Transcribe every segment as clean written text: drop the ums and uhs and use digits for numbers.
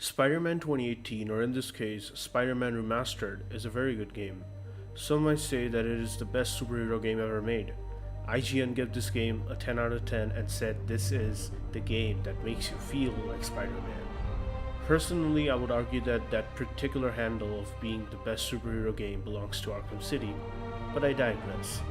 Spider-Man 2018, or in this case, Spider-Man Remastered, is a very good game. Some might say that it is the best superhero game ever made. IGN gave this game a 10 out of 10 and said this is the game that makes you feel like Spider-Man. Personally, I would argue that that particular handle of being the best superhero game belongs to Arkham City, but I digress.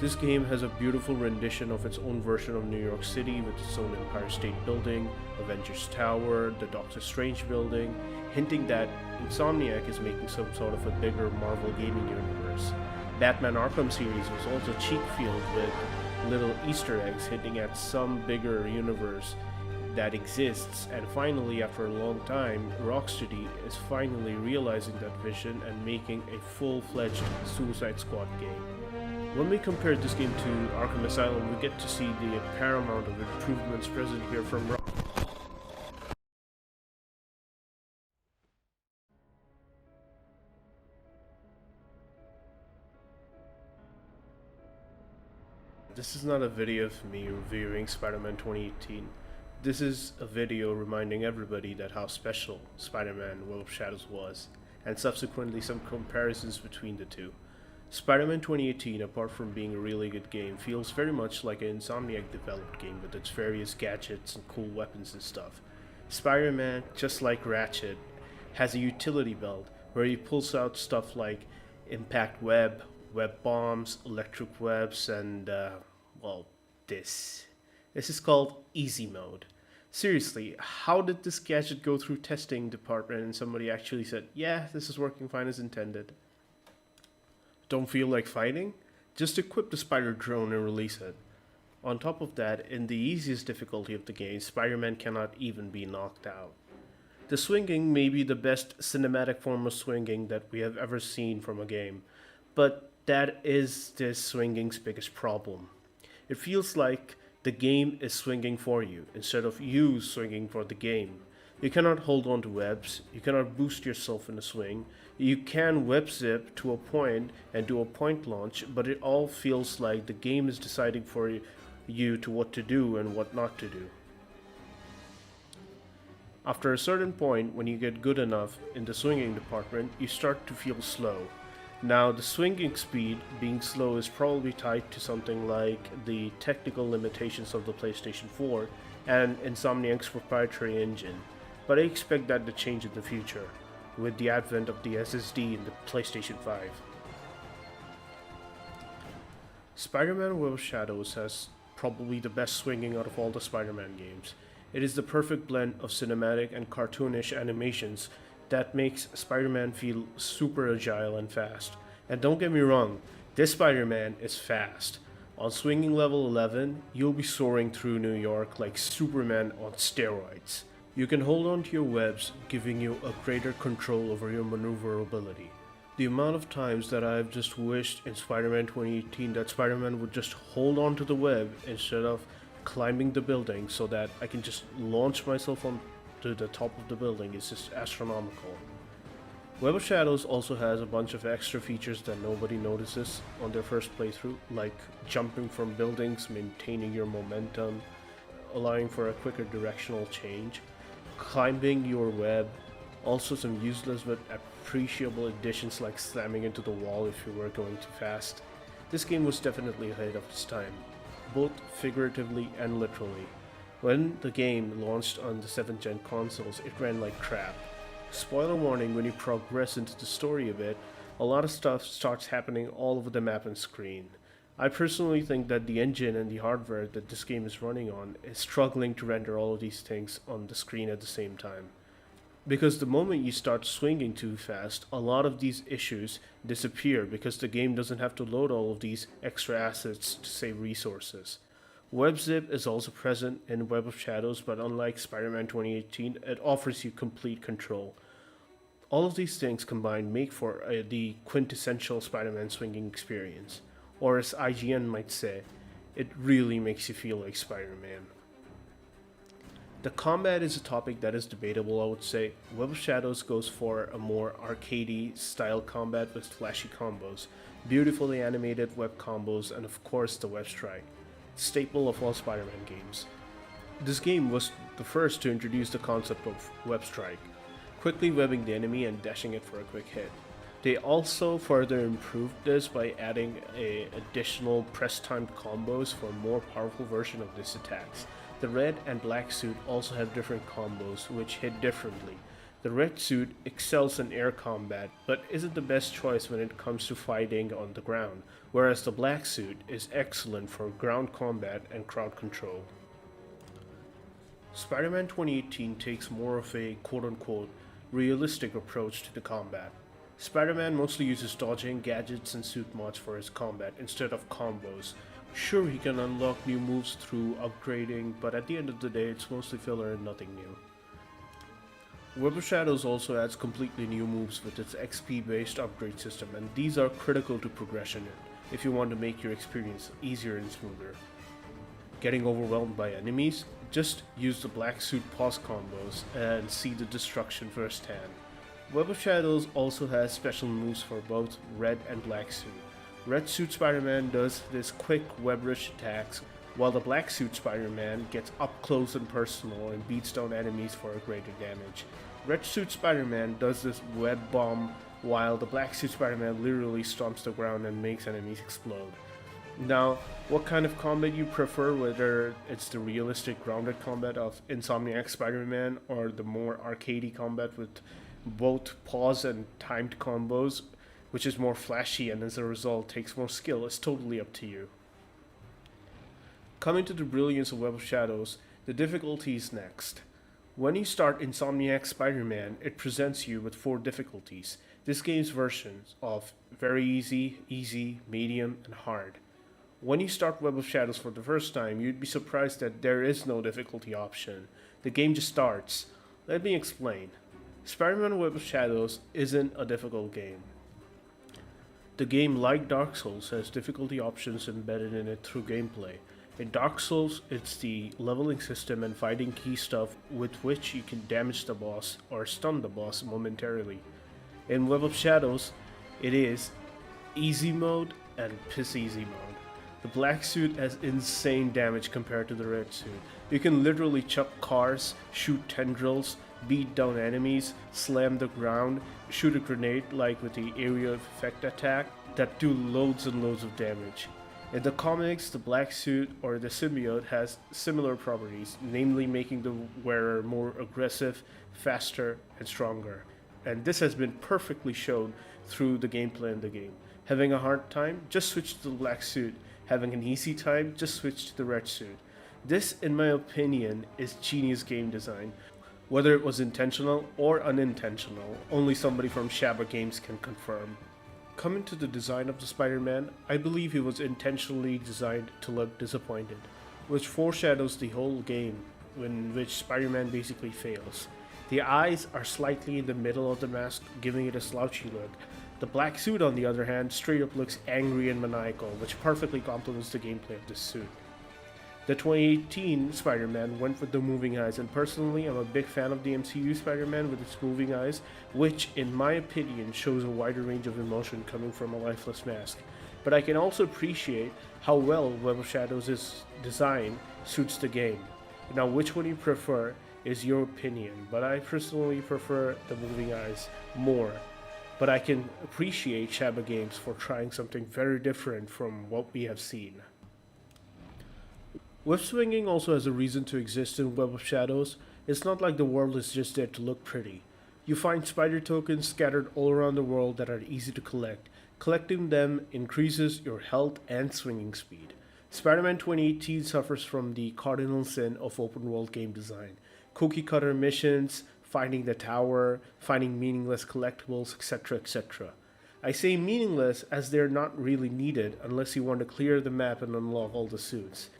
This game has a beautiful rendition of its own version of New York City with its own Empire State Building, Avengers Tower, the Doctor Strange building, hinting that Insomniac is making some sort of a bigger Marvel gaming universe. Batman Arkham series was also cheek-filled with little Easter eggs hinting at some bigger universe that exists, and finally, after a long time, Rocksteady is finally realizing that vision and making a full-fledged Suicide Squad game. When we compare this game to Arkham Asylum, we get to see the paramount of improvements present here from This is not a video of me reviewing Spider-Man 2018. This is a video reminding everybody that how special Spider-Man Web of Shadows was, and subsequently some comparisons between the two. Spider-Man 2018, apart from being a really good game, feels very much like an Insomniac developed game with its various gadgets and cool weapons and stuff. Spider-Man, just like Ratchet, has a utility belt where he pulls out stuff like impact web, web bombs, electric webs, and well, this. This is called Easy Mode. Seriously, how did this gadget go through testing department and somebody actually said, yeah, this is working fine as intended? Don't feel like fighting? Just equip the spider drone and release it. On top of that, in the easiest difficulty of the game, Spider-Man cannot even be knocked out. The swinging may be the best cinematic form of swinging that we have ever seen from a game, but that is this swinging's biggest problem. It feels like the game is swinging for you, instead of you swinging for the game. You cannot hold on to webs, you cannot boost yourself in a swing, you can web zip to a point and do a point launch, but it all feels like the game is deciding for you to what to do and what not to do. After a certain point, when you get good enough in the swinging department, you start to feel slow. Now, the swinging speed being slow is probably tied to something like the technical limitations of the PlayStation 4 and Insomniac's proprietary engine, but I expect that to change in the future with the advent of the SSD in the PlayStation 5. Spider-Man Web of Shadows has probably the best swinging out of all the Spider-Man games. It is the perfect blend of cinematic and cartoonish animations that makes Spider-Man feel super agile and fast. And don't get me wrong, this Spider-Man is fast. On swinging level 11, you'll be soaring through New York like Superman on steroids. You can hold on to your webs, giving you a greater control over your maneuverability. The amount of times that I've just wished in Spider-Man 2018 that Spider-Man would just hold on to the web instead of climbing the building so that I can just launch myself onto the top of the building is just astronomical. Web of Shadows also has a bunch of extra features that nobody notices on their first playthrough, like jumping from buildings, maintaining your momentum, allowing for a quicker directional change, climbing your web, also some useless but appreciable additions like slamming into the wall if you were going too fast. This game was definitely ahead of its time, both figuratively and literally. When the game launched on the 7th gen consoles, it ran like crap. Spoiler warning, when you progress into the story a bit, a lot of stuff starts happening all over the map and screen. I personally think that the engine and the hardware that this game is running on is struggling to render all of these things on the screen at the same time. Because the moment you start swinging too fast, a lot of these issues disappear because the game doesn't have to load all of these extra assets to save resources. WebZip is also present in Web of Shadows, but unlike Spider-Man 2018, it offers you complete control. All of these things combined make for the quintessential Spider-Man swinging experience. Or as IGN might say, it really makes you feel like Spider-Man. The combat is a topic that is debatable, I would say. Web of Shadows goes for a more arcadey style combat with flashy combos, beautifully animated web combos, and of course the web strike, staple of all Spider-Man games. This game was the first to introduce the concept of web strike, quickly webbing the enemy and dashing it for a quick hit. They also further improved this by adding additional press-timed combos for a more powerful version of these attacks. The red and black suit also have different combos which hit differently. The red suit excels in air combat, but isn't the best choice when it comes to fighting on the ground, whereas the black suit is excellent for ground combat and crowd control. Spider-Man 2018 takes more of a quote-unquote realistic approach to the combat. Spider-Man mostly uses dodging, gadgets, and suit mods for his combat instead of combos. Sure, he can unlock new moves through upgrading, but at the end of the day, it's mostly filler and nothing new. Web of Shadows also adds completely new moves with its XP-based upgrade system, and these are critical to progression if you want to make your experience easier and smoother. Getting overwhelmed by enemies? Just use the black suit pause combos and see the destruction firsthand. Web of Shadows also has special moves for both red and black suit. Red suit Spider-Man does this quick web rush attacks, while the black suit Spider-Man gets up close and personal and beats down enemies for a greater damage. Red suit Spider-Man does this web bomb, while the black suit Spider-Man literally stomps the ground and makes enemies explode. Now, what kind of combat you prefer, whether it's the realistic grounded combat of Insomniac Spider-Man or the more arcadey combat with both pause and timed combos, which is more flashy and as a result takes more skill, is totally up to you. Coming to the brilliance of Web of Shadows, the difficulty is next. When you start Insomniac Spider-Man, it presents you with 4 difficulties. This game's versions of very easy, easy, medium, and hard. When you start Web of Shadows for the first time, you'd be surprised that there is no difficulty option. The game just starts. Let me explain. Spider-Man Web of Shadows isn't a difficult game. The game, like Dark Souls, has difficulty options embedded in it through gameplay. In Dark Souls, it's the leveling system and fighting key stuff with which you can damage the boss or stun the boss momentarily. In Web of Shadows, it is easy mode and piss easy mode. The black suit has insane damage compared to the red suit. You can literally chuck cars, shoot tendrils, beat down enemies, slam the ground, shoot a grenade like with the area of effect attack that do loads and loads of damage. In the comics, the black suit or the symbiote has similar properties, namely making the wearer more aggressive, faster, and stronger. And this has been perfectly shown through the gameplay in the game. Having a hard time? Just switch to the black suit. Having an easy time? Just switch to the red suit. This, in my opinion, is genius game design. Whether it was intentional or unintentional, only somebody from Shabba Games can confirm. Coming to the design of the Spider-Man, I believe he was intentionally designed to look disappointed, which foreshadows the whole game, in which Spider-Man basically fails. The eyes are slightly in the middle of the mask, giving it a slouchy look. The black suit, on the other hand, straight up looks angry and maniacal, which perfectly complements the gameplay of this suit. The 2018 Spider-Man went with the moving eyes, and personally I'm a big fan of the MCU Spider-Man with its moving eyes, which in my opinion shows a wider range of emotion coming from a lifeless mask. But I can also appreciate how well Web of Shadows' design suits the game. Now which one you prefer is your opinion, but I personally prefer the moving eyes more. But I can appreciate Shabba Games for trying something very different from what we have seen. Web swinging also has a reason to exist in Web of Shadows. It's not like the world is just there to look pretty. You find spider tokens scattered all around the world that are easy to collect. Collecting them increases your health and swinging speed. Spider-Man 2018 suffers from the cardinal sin of open world game design. Cookie cutter missions, finding the tower, finding meaningless collectibles, etc. etc. I say meaningless as they're not really needed unless you want to clear the map and unlock all the suits.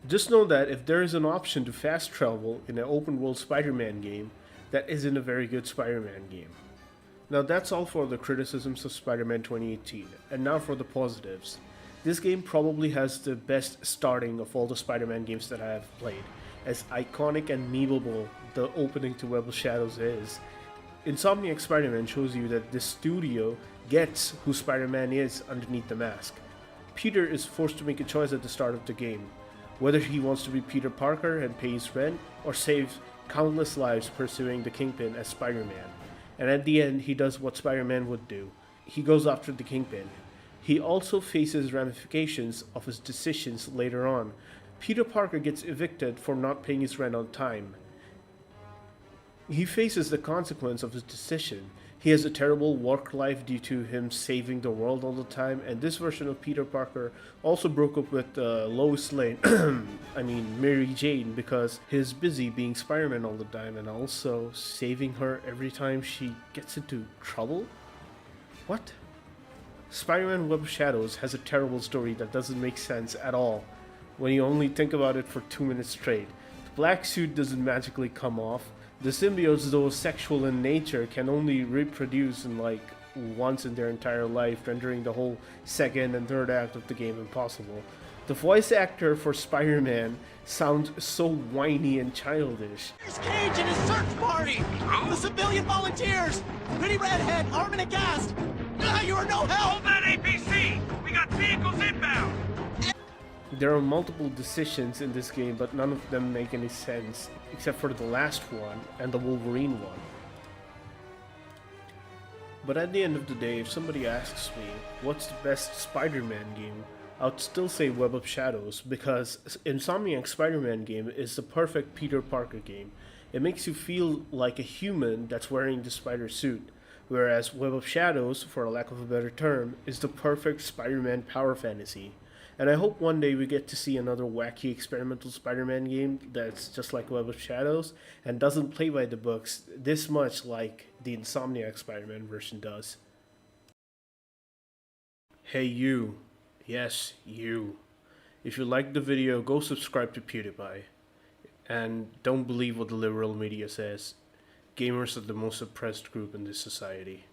Just know that if there is an option to fast travel in an open world Spider-Man game, that isn't a very good Spider-Man game. Now that's all for the criticisms of Spider-Man 2018, and now for the positives. This game probably has the best starting of all the Spider-Man games that I have played. As iconic and memeable the opening to Web of Shadows is, Insomniac Spider-Man shows you that this studio gets who Spider-Man is underneath the mask. Peter is forced to make a choice at the start of the game. whether he wants to be Peter Parker and pay his rent, or save countless lives pursuing the Kingpin as Spider-Man. And at the end, he does what Spider-Man would do. He goes after the Kingpin. He also faces ramifications of his decisions later on. Peter Parker gets evicted for not paying his rent on time. He faces the consequence of his decision. He has a terrible work life due to him saving the world all the time, and this version of Peter Parker also broke up with Lois Lane, Mary Jane, because he's busy being Spider-Man all the time and also saving her every time she gets into trouble? What? Spider-Man Web of Shadows has a terrible story that doesn't make sense at all when you only think about it for 2 minutes straight. The black suit doesn't magically come off. The symbiotes, though sexual in nature, can only reproduce in once in their entire life, rendering the whole second and third act of the game impossible. The voice actor for Spider-Man sounds so whiny and childish. There's Cage and his search party! The civilian volunteers! Pretty redhead, armed and aghast! You are no help! Hold that APC! We got vehicles inbound! There are multiple decisions in this game, but none of them make any sense, except for the last one and the Wolverine one. But at the end of the day, if somebody asks me, what's the best Spider-Man game, I would still say Web of Shadows, because Insomniac's Spider-Man game is the perfect Peter Parker game. It makes you feel like a human that's wearing the spider suit, whereas Web of Shadows, for a lack of a better term, is the perfect Spider-Man power fantasy. And I hope one day we get to see another wacky experimental Spider-Man game that's just like Web of Shadows and doesn't play by the books this much like the Insomniac Spider-Man version does. Hey you. Yes, you. If you liked the video, go subscribe to PewDiePie. And don't believe what the liberal media says. Gamers are the most oppressed group in this society.